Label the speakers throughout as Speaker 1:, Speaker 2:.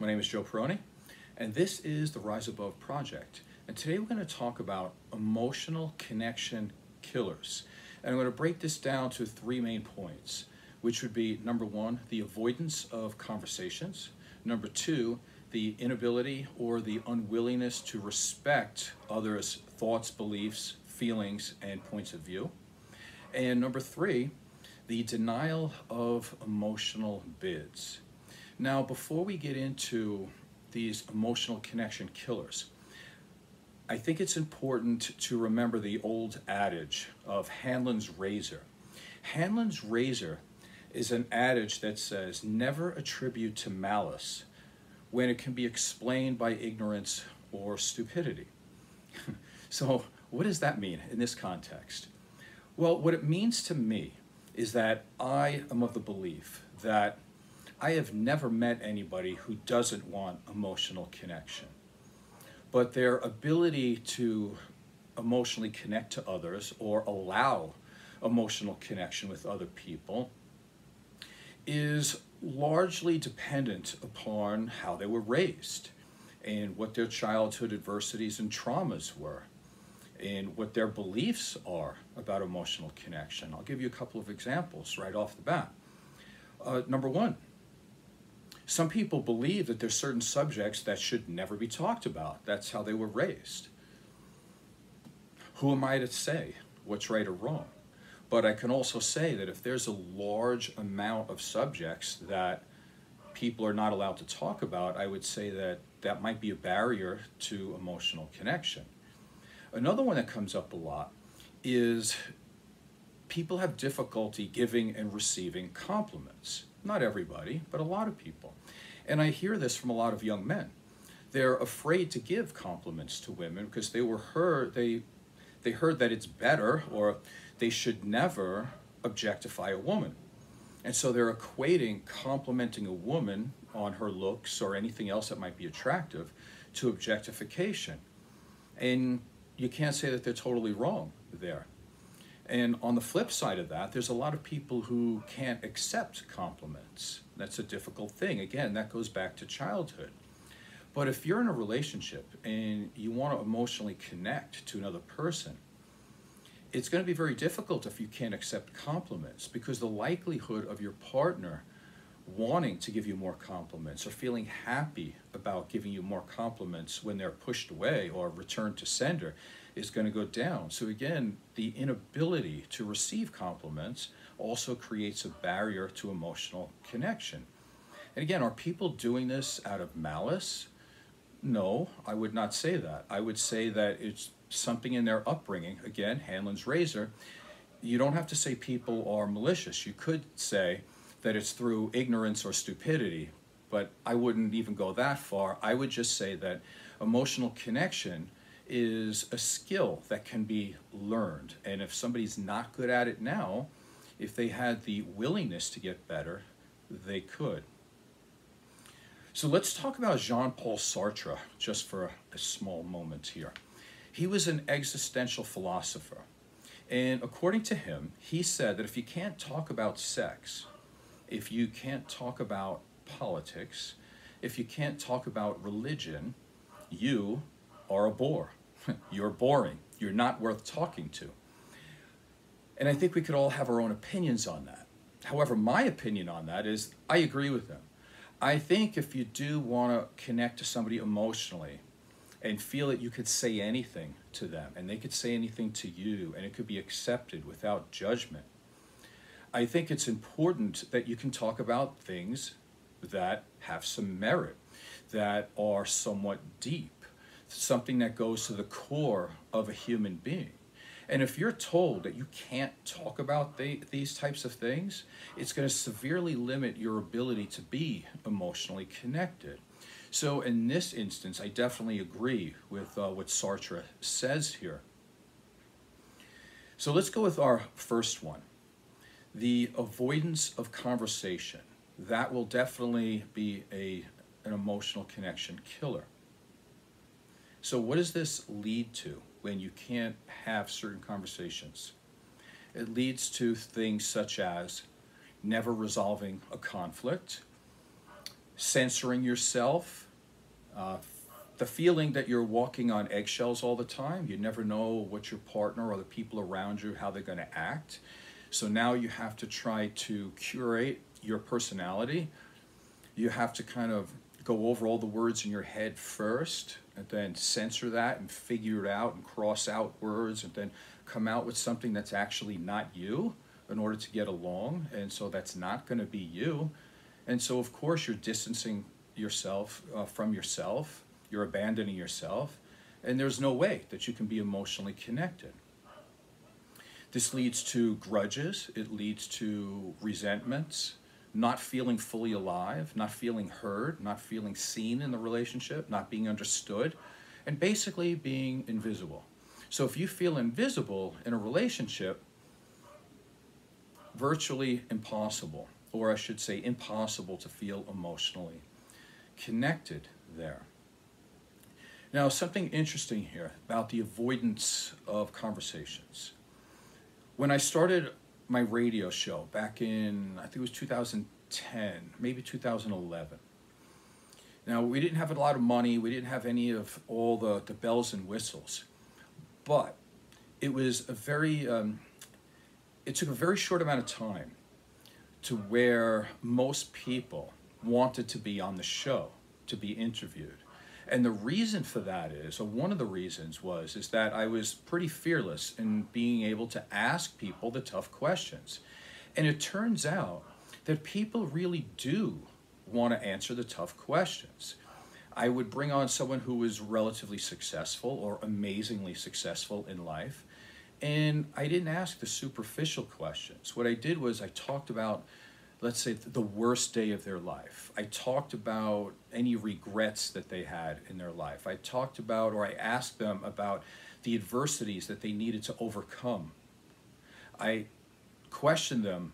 Speaker 1: My name is Joe Peroni, and this is the Rise Above Project. And today we're going to talk about emotional connection killers. And I'm going to break this down to three main points, which would be number one, the avoidance of conversations. Number two, the inability or the unwillingness to respect others' thoughts, beliefs, feelings, and points of view. And number three, the denial of emotional bids. Now, before we get into these emotional connection killers, I think it's important to remember the old adage of Hanlon's razor. Hanlon's razor is an adage that says, never attribute to malice when it can be explained by ignorance or stupidity. So what does that mean in this context? Well, what it means to me is that I am of the belief that I have never met anybody who doesn't want emotional connection. But their ability to emotionally connect to others or allow emotional connection with other people is largely dependent upon how they were raised and what their childhood adversities and traumas were and what their beliefs are about emotional connection. I'll give you a couple of examples right off the bat. Number one, some people believe that there's certain subjects that should never be talked about. That's how they were raised. Who am I to say what's right or wrong? But I can also say that if there's a large amount of subjects that people are not allowed to talk about, I would say that that might be a barrier to emotional connection. Another one that comes up a lot is people have difficulty giving and receiving compliments. Not everybody, but a lot of people. And I hear this from a lot of young men. They're afraid to give compliments to women because they heard that it's better or they should never objectify a woman. And so they're equating complimenting a woman on her looks or anything else that might be attractive to objectification. And you can't say that they're totally wrong there. And on the flip side of that, there's a lot of people who can't accept compliments. That's a difficult thing. Again, that goes back to childhood. But if you're in a relationship and you want to emotionally connect to another person, it's going to be very difficult if you can't accept compliments, because the likelihood of your partner wanting to give you more compliments or feeling happy about giving you more compliments when they're pushed away or returned to sender is going to go down. So again, the inability to receive compliments also creates a barrier to emotional connection. And again, are people doing this out of malice? No, I would not say that. I would say that it's something in their upbringing. Again, Hanlon's razor. You don't have to say people are malicious. You could say that it's through ignorance or stupidity, but I wouldn't even go that far. I would just say that emotional connection is a skill that can be learned. And if somebody's not good at it now, if they had the willingness to get better, they could. So let's talk about Jean-Paul Sartre just for a small moment here. He was an existential philosopher. And according to him, he said that if you can't talk about sex, if you can't talk about politics, if you can't talk about religion, you are a bore. You're boring. You're not worth talking to. And I think we could all have our own opinions on that. However, my opinion on that is I agree with him. I think if you do want to connect to somebody emotionally and feel that you could say anything to them and they could say anything to you and it could be accepted without judgment, I think it's important that you can talk about things that have some merit, that are somewhat deep, something that goes to the core of a human being. And if you're told that you can't talk about these types of things, it's going to severely limit your ability to be emotionally connected. So in this instance, I definitely agree with what Sartre says here. So let's go with our first one. The avoidance of conversation. That will definitely be an emotional connection killer. So what does this lead to when you can't have certain conversations? It leads to things such as never resolving a conflict, censoring yourself, uh, the feeling that you're walking on eggshells all the time. You never know what your partner or the people around you, how they're going to act. So now you have to try to curate your personality. You have to kind of go over all the words in your head first and then censor that and figure it out and cross out words and then come out with something that's actually not you in order to get along. And so that's not going to be you. And so, of course, you're distancing yourself from yourself. You're abandoning yourself. And there's no way that you can be emotionally connected. This leads to grudges. It leads to resentments, not feeling fully alive, not feeling heard, not feeling seen in the relationship, not being understood, and basically being invisible. So if you feel invisible in a relationship, virtually impossible, or I should say impossible to feel emotionally connected there. Now, something interesting here about the avoidance of conversations. When I started my radio show back in, I think it was 2010, maybe 2011. Now, we didn't have a lot of money. We didn't have any of all the bells and whistles. But it was a very, it took a very short amount of time to where most people wanted to be on the show, to be interviewed. And the reason for that is, or one of the reasons is that I was pretty fearless in being able to ask people the tough questions. And it turns out that people really do want to answer the tough questions. I would bring on someone who was relatively successful or amazingly successful in life, and I didn't ask the superficial questions. What I did was I talked about, let's say, the worst day of their life. I talked about any regrets that they had in their life. I talked about, or I asked them about the adversities that they needed to overcome. I questioned them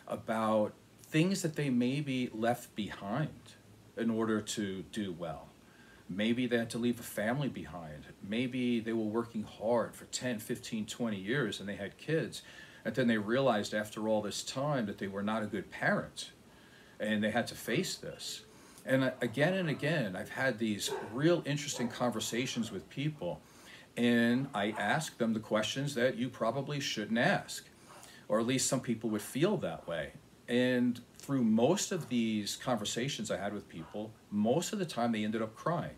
Speaker 1: about things that they maybe left behind in order to do well. Maybe they had to leave a family behind. Maybe they were working hard for 10, 15, 20 years and they had kids. And then they realized after all this time that they were not a good parent and they had to face this. And again, I've had these real interesting conversations with people, and I ask them the questions that you probably shouldn't ask, or at least some people would feel that way. And through most of these conversations I had with people, most of the time they ended up crying.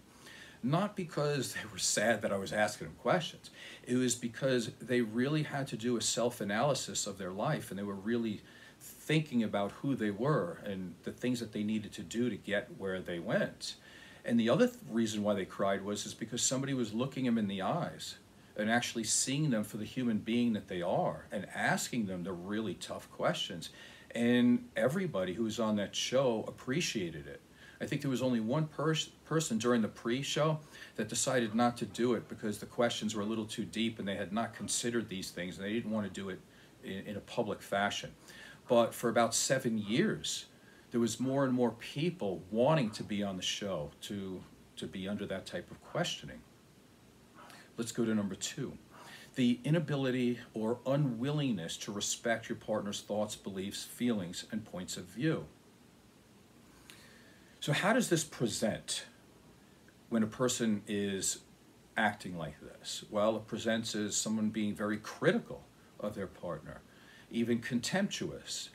Speaker 1: Not because they were sad that I was asking them questions. It was because they really had to do a self-analysis of their life, and they were really thinking about who they were and the things that they needed to do to get where they went. And the other reason why they cried is because somebody was looking them in the eyes and actually seeing them for the human being that they are and asking them the really tough questions. And everybody who was on that show appreciated it. I think there was only one person during the pre-show that decided not to do it because the questions were a little too deep and they had not considered these things and they didn't want to do it in a public fashion. But for about 7 years, there was more and more people wanting to be on the show, to be under that type of questioning. Let's go to number 2. The inability or unwillingness to respect your partner's thoughts, beliefs, feelings, and points of view. So how does this present when a person is acting like this? Well, it presents as someone being very critical of their partner, even contemptuous.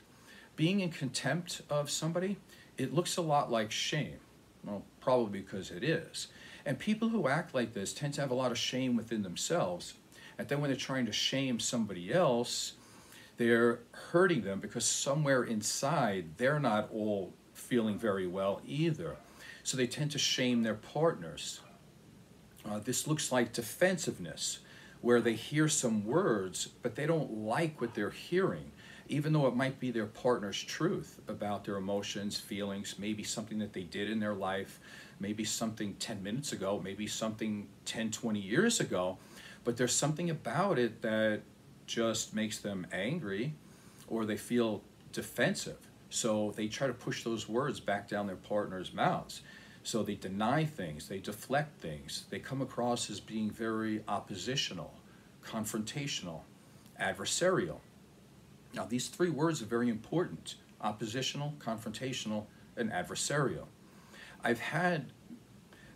Speaker 1: Being in contempt of somebody, it looks a lot like shame. Well, probably because it is. And people who act like this tend to have a lot of shame within themselves. And then when they're trying to shame somebody else, they're hurting them because somewhere inside they're not all feeling very well either. So they tend to shame their partners. This looks like defensiveness, where they hear some words, but they don't like what they're hearing, even though it might be their partner's truth about their emotions, feelings, maybe something that they did in their life, maybe something 10 minutes ago, maybe something 10, 20 years ago, but there's something about it that just makes them angry or they feel defensive. So they try to push those words back down their partner's mouths. So they deny things, they deflect things. They come across as being very oppositional, confrontational, adversarial. Now these 3 words are very important: oppositional, confrontational, an adversarial. I've had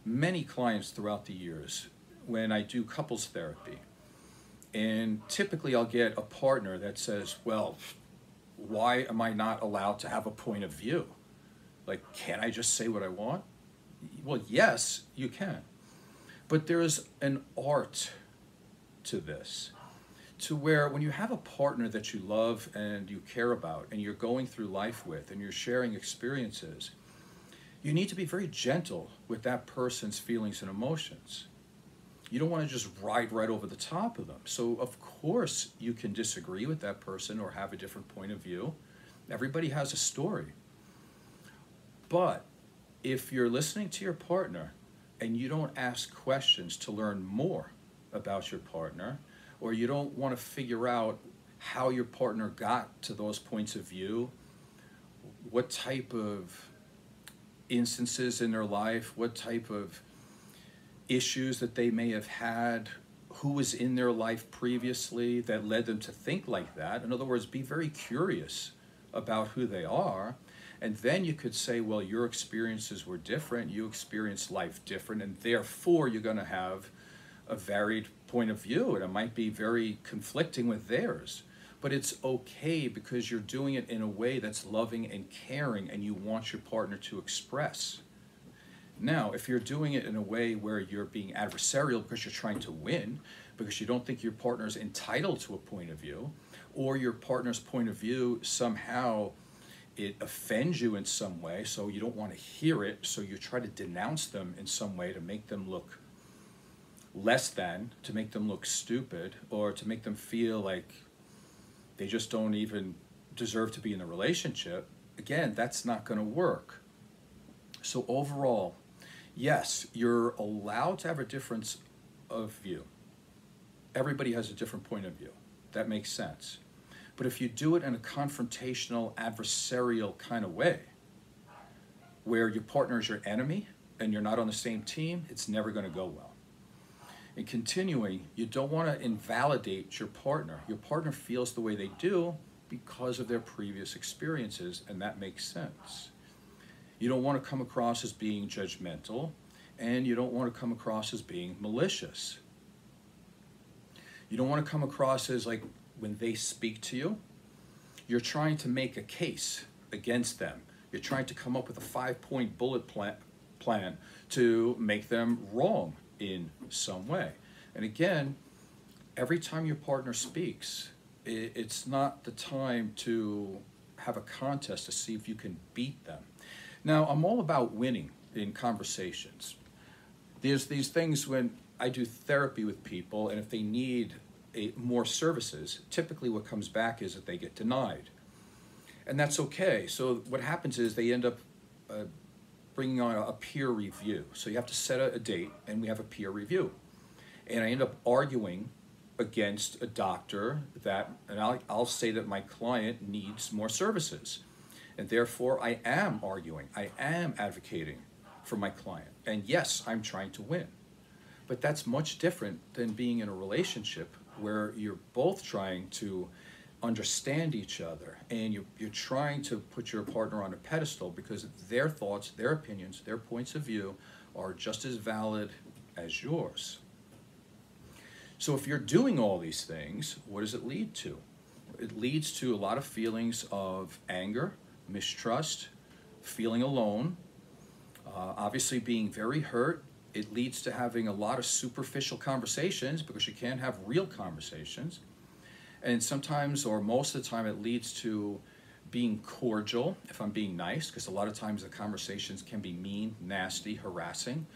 Speaker 1: many clients throughout the years when I do couples therapy, and typically I'll get a partner that says, well, why am I not allowed to have a point of view? Like, can't I just say what I want? Well, yes, you can. But there's an art to this, to where when you have a partner that you love and you care about and you're going through life with and you're sharing experiences, you need to be very gentle with that person's feelings and emotions. You don't want to just ride right over the top of them. So of course you can disagree with that person or have a different point of view. Everybody has a story. But if you're listening to your partner and you don't ask questions to learn more about your partner, or you don't want to figure out how your partner got to those points of view, what type of instances in their life, what type of issues that they may have had, who was in their life previously that led them to think like that. In other words, be very curious about who they are. And then you could say, well, your experiences were different, you experienced life different, and therefore you're going to have a varied point of view, and it might be very conflicting with theirs. But it's okay because you're doing it in a way that's loving and caring, and you want your partner to express. Now, if you're doing it in a way where you're being adversarial because you're trying to win, because you don't think your partner's entitled to a point of view, or your partner's point of view somehow it offends you in some way, so you don't want to hear it, so you try to denounce them in some way to make them look less than, to make them look stupid, or to make them feel like they just don't even deserve to be in a relationship, again, that's not going to work. So overall, yes, you're allowed to have a difference of view. Everybody has a different point of view. That makes sense. But if you do it in a confrontational, adversarial kind of way, where your partner is your enemy and you're not on the same team, it's never going to go well. And continuing, you don't want to invalidate your partner. Your partner feels the way they do because of their previous experiences, and that makes sense. You don't want to come across as being judgmental, and you don't want to come across as being malicious. You don't want to come across as like, when they speak to you, you're trying to make a case against them. You're trying to come up with a 5-point bullet plan to make them wrong in some way. And again, every time your partner speaks, it's not the time to have a contest to see if you can beat them. Now, I'm all about winning in conversations. There's these things when I do therapy with people, and if they need more services, typically what comes back is that they get denied. And that's okay. So what happens is they end up bringing on a peer review. So you have to set a date, and we have a peer review. And I end up arguing against a doctor and I'll say that my client needs more services. And therefore I am arguing, I am advocating for my client. And yes, I'm trying to win. But that's much different than being in a relationship where you're both trying to understand each other, and you're trying to put your partner on a pedestal because their thoughts, their opinions, their points of view are just as valid as yours. So if you're doing all these things, what does it lead to? It leads to a lot of feelings of anger, mistrust, feeling alone, obviously being very hurt. It leads to having a lot of superficial conversations because you can't have real conversations. And sometimes, or most of the time, it leads to being cordial, if I'm being nice, because a lot of times the conversations can be mean, nasty, harassing.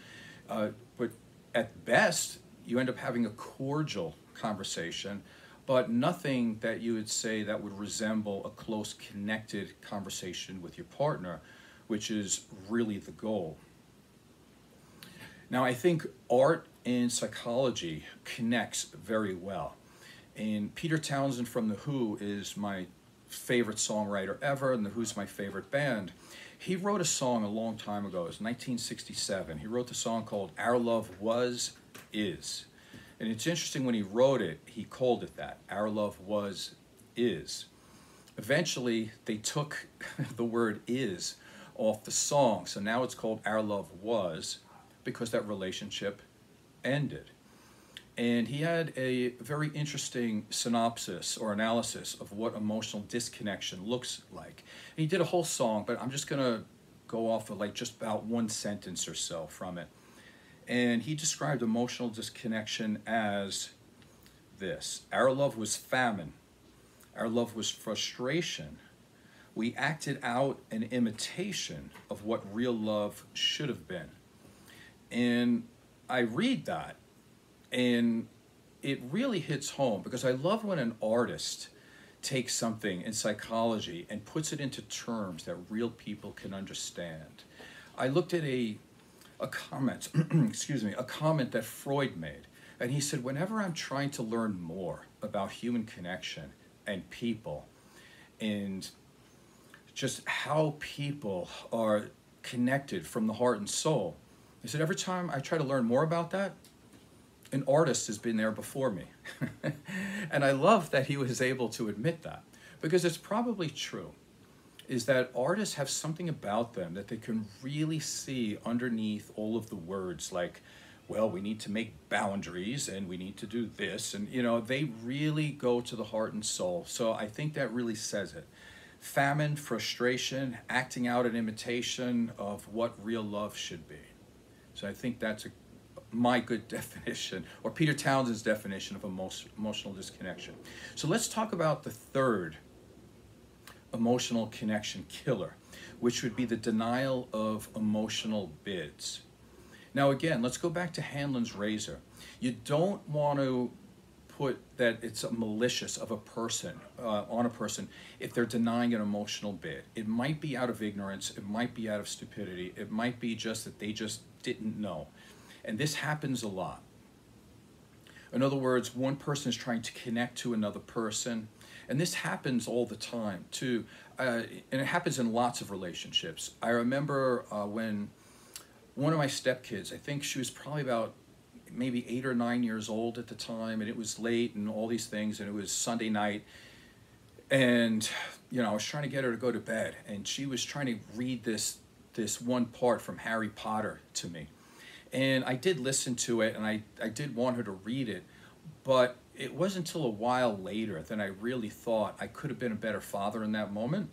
Speaker 1: But at best, you end up having a cordial conversation, but nothing that you would say that would resemble a close, connected conversation with your partner, which is really the goal. Now, I think art and psychology connects very well. And Peter Townsend from The Who is my favorite songwriter ever, and The Who's my favorite band. He wrote a song a long time ago. It was 1967. He wrote the song called Our Love Was, Is. And it's interesting, when he wrote it, he called it that, Our Love Was, Is. Eventually, they took the word is off the song. So now it's called Our Love Was, because that relationship ended. And he had a very interesting synopsis or analysis of what emotional disconnection looks like. And he did a whole song, but I'm just gonna go off of like just about one sentence or so from it. And he described emotional disconnection as this: our love was famine. Our love was frustration. We acted out an imitation of what real love should have been. And I read that, and it really hits home, because I love when an artist takes something in psychology and puts it into terms that real people can understand. I looked at a comment, excuse me, a comment that Freud made, and he said, whenever I'm trying to learn more about human connection and people, and just how people are connected from the heart and soul, he said, every time I try to learn more about that, an artist has been there before me. And I love that he was able to admit that, because it's probably true, is that artists have something about them that they can really see underneath all of the words, like, well, we need to make boundaries and we need to do this. And, you know, they really go to the heart and soul. So I think that really says it. Famine, frustration, acting out an imitation of what real love should be. So I think that's my good definition, or Peter Townsend's definition of emotional disconnection. So let's talk about the third emotional connection killer, which would be the denial of emotional bids. Now again, let's go back to Hanlon's razor. You don't want to put that it's a malicious of a person, on a person, if they're denying an emotional bid. It might be out of ignorance, it might be out of stupidity, it might be just that they just didn't know. And this happens a lot. In other words, one person is trying to connect to another person, and this happens all the time too, and it happens in lots of relationships. I remember when one of my stepkids, I think she was probably about maybe 8 or 9 years old at the time, and it was late and all these things, and it was Sunday night, and you know, I was trying to get her to go to bed, and she was trying to read this one part from Harry Potter to me. And I did listen to it, and I did want her to read it, but it wasn't until a while later that I really thought I could have been a better father in that moment.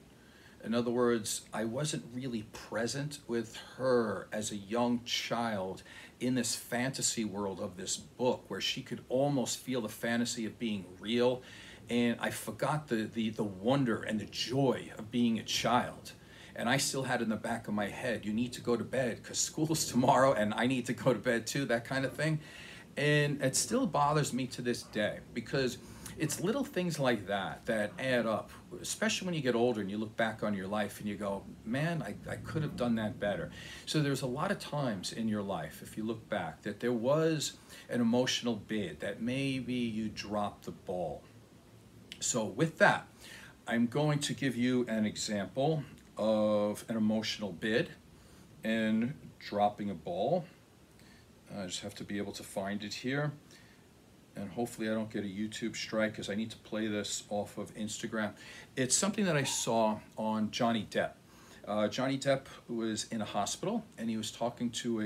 Speaker 1: In other words, I wasn't really present with her as a young child in this fantasy world of this book, where she could almost feel the fantasy of being real, and I forgot the wonder and the joy of being a child. And I still had in the back of my head, you need to go to bed because school's tomorrow and I need to go to bed too, that kind of thing. And it still bothers me to this day, because it's little things like that that add up, especially when you get older and you look back on your life and you go, man, I could have done that better. So there's a lot of times in your life, if you look back, that there was an emotional bid that maybe you dropped the ball. So with that, I'm going to give you an example of an emotional bid and dropping a ball. I just have to be able to find it here, and hopefully I don't get a YouTube strike, because I need to play this off of Instagram. It's something that I saw on Johnny Depp. Johnny Depp was in a hospital, and he was talking to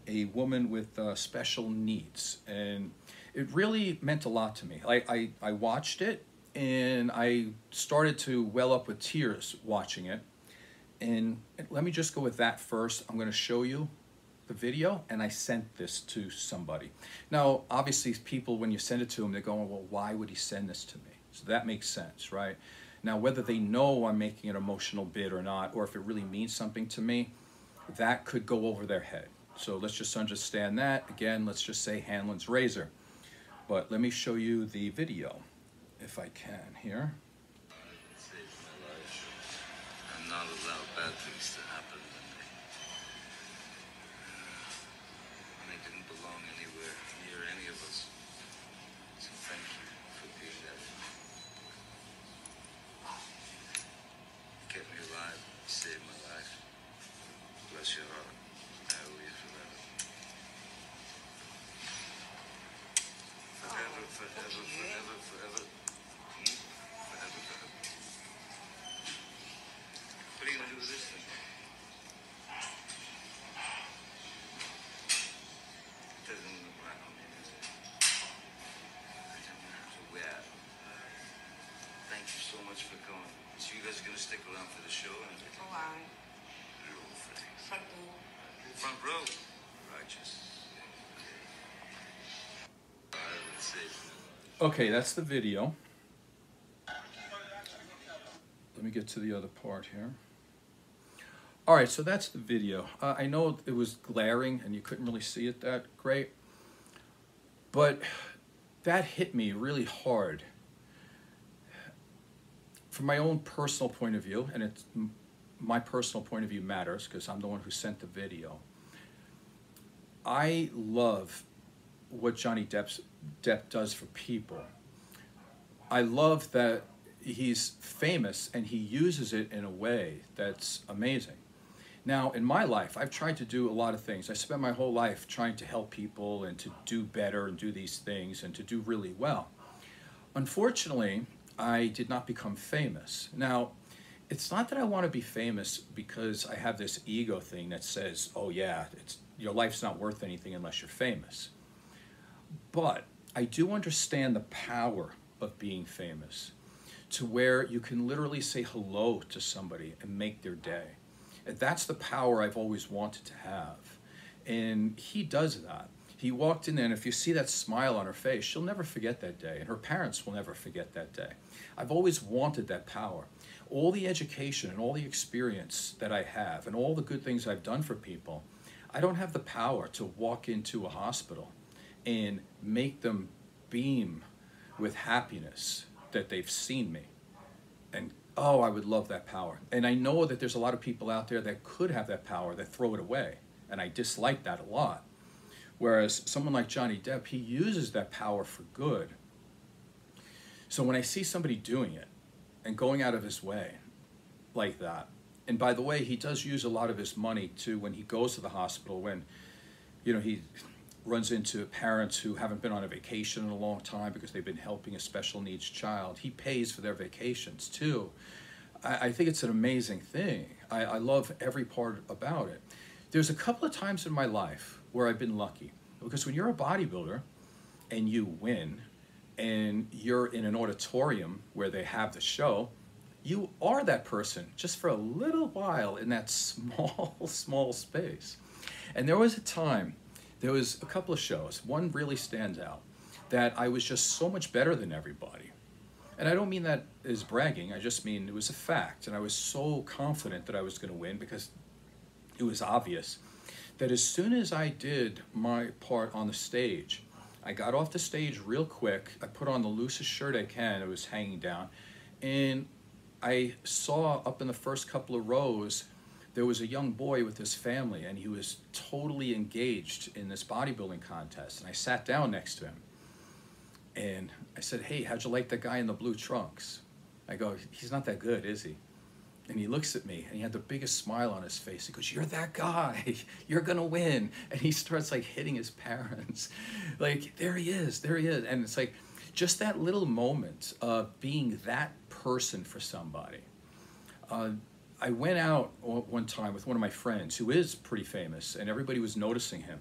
Speaker 1: a woman with special needs, and it really meant a lot to me. I watched it, and I started to well up with tears watching it. And let me just go with that first. I'm going to show you the video, and I sent this to somebody. Now, obviously, people, when you send it to them, they're going, well, why would he send this to me? So that makes sense, right? Now, whether they know I'm making an emotional bid or not, or if it really means something to me, that could go over their head. So let's just understand that. Again, let's just say Hanlon's razor. But let me show you the video, if I can, here.
Speaker 2: It saved my life. I'm not allowed bad things to happen. And they didn't belong anywhere near any of us. So thank you for being there. You kept me alive. You saved my life. Bless your heart. I owe you for that. Forever, forever, forever, forever. Forever, forever. What are you gonna do with this thing? stick around for the show and everything?
Speaker 3: Oh, I.
Speaker 2: Real thanks.
Speaker 3: Front row.
Speaker 2: Front row. Righteous. I would say.
Speaker 1: Okay, that's the video. Let me get to the other part here. All right, so that's the video. I know it was glaring and you couldn't really see it that great, but that hit me really hard. From my own personal point of view, and my personal point of view matters because I'm the one who sent the video. I love what Johnny Depp does for people. I love that he's famous and he uses it in a way that's amazing. Now, in my life, I've tried to do a lot of things. I spent my whole life trying to help people and to do better and do these things and to do really well. Unfortunately, I did not become famous. Now, it's not that I want to be famous because I have this ego thing that says, oh yeah, your life's not worth anything unless you're famous. But I do understand the power of being famous, to where you can literally say hello to somebody and make their day. And that's the power I've always wanted to have. And he does that. He walked in there, and if you see that smile on her face, she'll never forget that day, and her parents will never forget that day. I've always wanted that power. All the education and all the experience that I have and all the good things I've done for people, I don't have the power to walk into a hospital and make them beam with happiness that they've seen me. And oh, I would love that power. And I know that there's a lot of people out there that could have that power that throw it away. And I dislike that a lot. Whereas someone like Johnny Depp, he uses that power for good. So when I see somebody doing it and going out of his way like that, and by the way, he does use a lot of his money too when he goes to the hospital, when, you know, he runs into parents who haven't been on a vacation in a long time because they've been helping a special needs child. He pays for their vacations too. I think it's an amazing thing. I love every part about it. There's a couple of times in my life where I've been lucky, because when you're a bodybuilder and you win and you're in an auditorium where they have the show, you are that person just for a little while in that small space. And there was a time, there was a couple of shows, one really stands out, that I was just so much better than everybody. And I don't mean that as bragging, I just mean it was a fact. And I was so confident that I was going to win because it was obvious that as soon as I did my part on the stage, I got off the stage real quick, I put on the loosest shirt I can, it was hanging down, and I saw up in the first couple of rows, there was a young boy with his family, and he was totally engaged in this bodybuilding contest. And I sat down next to him, and I said, hey, how'd you like that guy in the blue trunks? I go, he's not that good, is he? And he looks at me, and he had the biggest smile on his face. He goes, you're that guy. You're going to win. And he starts, like, hitting his parents. Like, there he is. There he is. And it's like, just that little moment of being that person for somebody. I went out one time with one of my friends who is pretty famous, and everybody was noticing him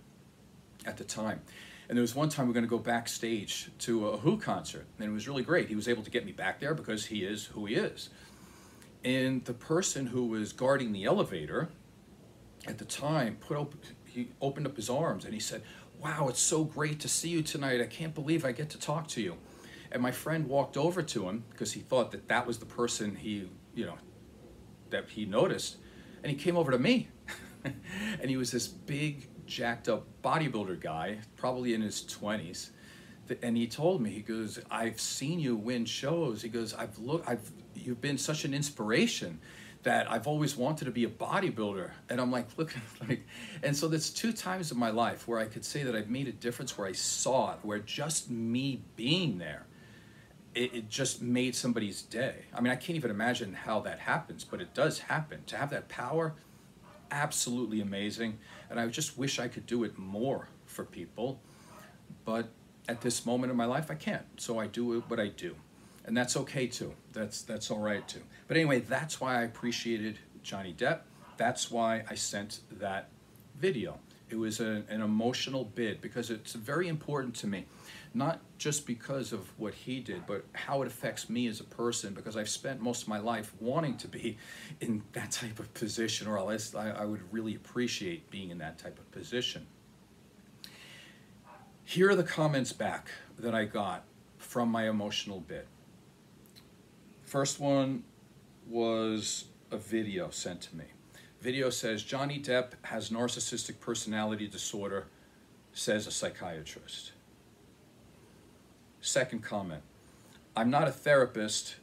Speaker 1: at the time. And there was one time we were going to go backstage to a Who concert, and it was really great. He was able to get me back there because he is who he is. And the person who was guarding the elevator at the time he opened up his arms and he said, wow, it's so great to see you tonight. I can't believe I get to talk to you. And my friend walked over to him because he thought that that was the person that he noticed. And he came over to me. And he was this big, jacked up bodybuilder guy, probably in his 20s. And he told me, he goes, I've seen you win shows. He goes, you've been such an inspiration that I've always wanted to be a bodybuilder. And I'm like, look, and so there's 2 times in my life where I could say that I've made a difference, where I saw it, where just me being there, it just made somebody's day. I mean, I can't even imagine how that happens, but it does happen. To have that power, absolutely amazing. And I just wish I could do it more for people. But at this moment in my life, I can't. So I do what I do. And that's okay too. That's all right too. But anyway, that's why I appreciated Johnny Depp. That's why I sent that video. It was an emotional bid because it's very important to me, not just because of what he did, but how it affects me as a person, because I've spent most of my life wanting to be in that type of position, or at least I would really appreciate being in that type of position. Here are the comments back that I got from my emotional bid. First one was a video sent to me. Video says, Johnny Depp has narcissistic personality disorder, says a psychiatrist. Second comment, I'm not a therapist,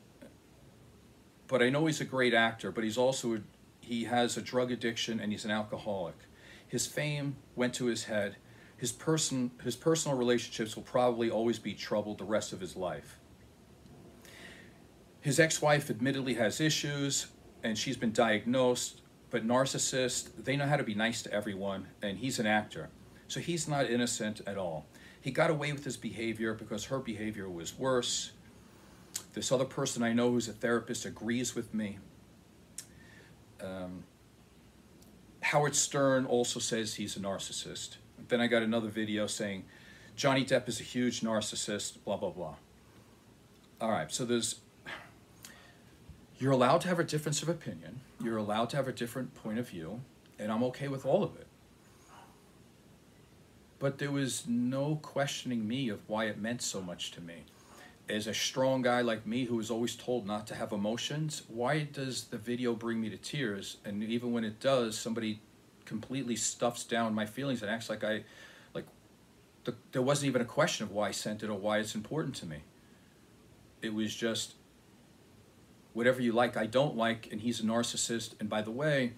Speaker 1: but I know he's a great actor, but he has a drug addiction and he's an alcoholic. His fame went to his head. His personal relationships will probably always be troubled the rest of his life. His ex-wife admittedly has issues, and she's been diagnosed, but narcissists, they know how to be nice to everyone, and he's an actor. So he's not innocent at all. He got away with his behavior because her behavior was worse. This other person I know who's a therapist agrees with me. Howard Stern also says he's a narcissist. Then I got another video saying, Johnny Depp is a huge narcissist, blah, blah, blah. All right, so you're allowed to have a difference of opinion. You're allowed to have a different point of view, and I'm okay with all of it. But there was no questioning me of why it meant so much to me. As a strong guy like me who was always told not to have emotions, why does the video bring me to tears? And even when it does, somebody completely stuffs down my feelings and acts like there wasn't even a question of why I sent it or why it's important to me. It was just, whatever you like, I don't like, and he's a narcissist. And by the way,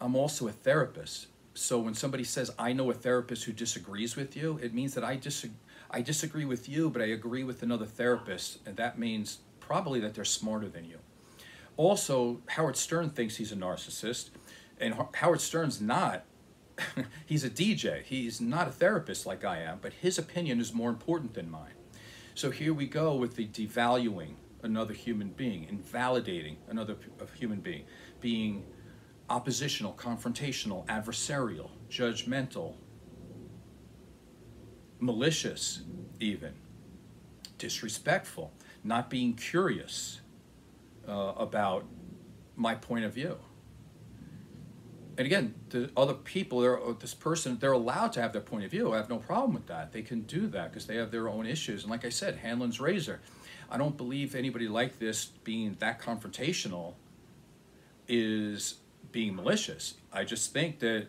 Speaker 1: I'm also a therapist. So when somebody says, I know a therapist who disagrees with you, it means that I disagree with you, but I agree with another therapist. And that means probably that they're smarter than you. Also, Howard Stern thinks he's a narcissist, and Howard Stern's not. He's a DJ. He's not a therapist like I am, but his opinion is more important than mine. So here we go with the devaluing another human being, invalidating another human being, being oppositional, confrontational, adversarial, judgmental, malicious even, disrespectful, not being curious about my point of view. And again, the other people, this person, they're allowed to have their point of view. I have no problem with that. They can do that because they have their own issues. And like I said, Hanlon's razor. I don't believe anybody like this being that confrontational is being malicious. I just think that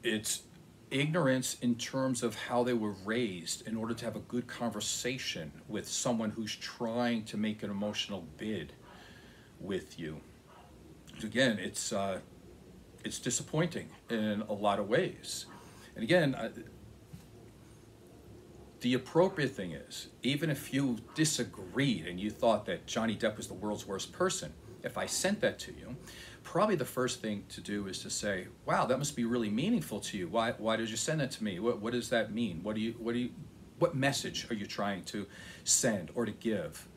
Speaker 1: it's ignorance in terms of how they were raised in order to have a good conversation with someone who's trying to make an emotional bid with you. Again, it's disappointing in a lot of ways. And again, the appropriate thing is, even if you disagreed and you thought that Johnny Depp was the world's worst person, if I sent that to you, probably the first thing to do is to say, wow, that must be really meaningful to you. Why did you send that to me? What does that mean? What message are you trying to send or to give?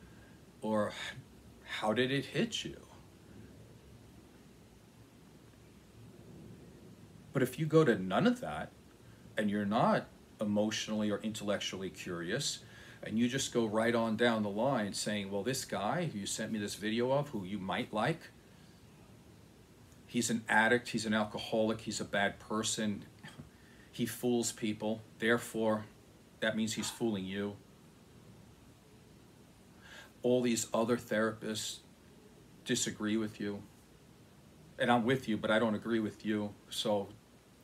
Speaker 1: Or how did it hit you? But if you go to none of that, and you're not emotionally or intellectually curious, and you just go right on down the line saying, well, this guy who you sent me this video of, who you might like, he's an addict, he's an alcoholic, he's a bad person, he fools people, therefore that means he's fooling you. All these other therapists disagree with you, and I'm with you, but I don't agree with you. So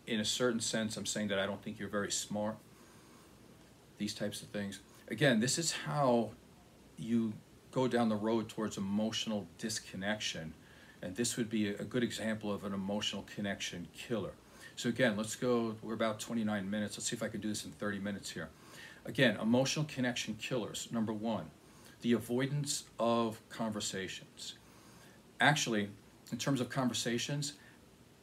Speaker 1: in a certain sense, I'm saying that I don't think you're very smart. These types of things. Again, this is how you go down the road towards emotional disconnection. And this would be a good example of an emotional connection killer. So again, let's go, we're about 29 minutes. Let's see if I can do this in 30 minutes here. Again, emotional connection killers. Number one, the avoidance of conversations. Actually, in terms of conversations,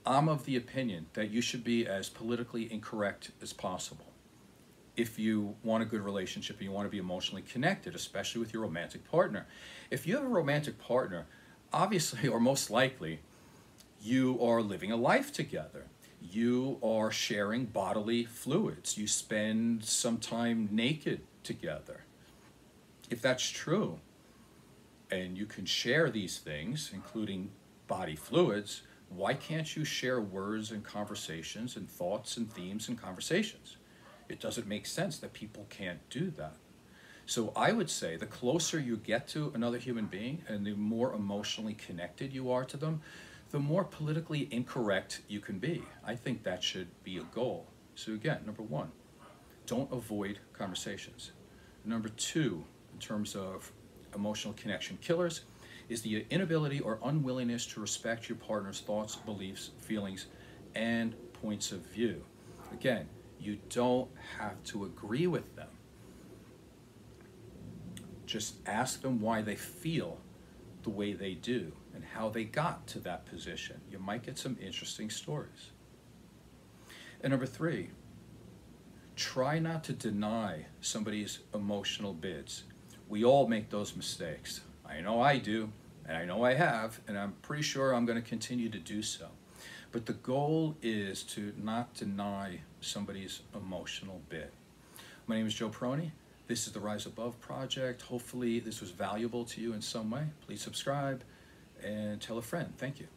Speaker 1: I'm of the opinion that you should be as politically incorrect as possible if you want a good relationship and you want to be emotionally connected, especially with your romantic partner. If you have a romantic partner, obviously, or most likely, you are living a life together. You are sharing bodily fluids. You spend some time naked together. If that's true, and you can share these things, including body fluids, why can't you share words and conversations and thoughts and themes and conversations? It doesn't make sense that people can't do that. So I would say the closer you get to another human being and the more emotionally connected you are to them, the more politically incorrect you can be. I think that should be a goal. So again, number one, don't avoid conversations. Number two, in terms of emotional connection killers, is the inability or unwillingness to respect your partner's thoughts, beliefs, feelings, and points of view. Again, you don't have to agree with them. Just ask them why they feel the way they do and how they got to that position. You might get some interesting stories. And number three, try not to deny somebody's emotional bids. We all make those mistakes. I know I do, and I know I have, and I'm pretty sure I'm going to continue to do so. But the goal is to not deny somebody's emotional bid. My name is Joe Peroni. This is the Rise Above Project. Hopefully this was valuable to you in some way. Please subscribe and tell a friend. Thank you.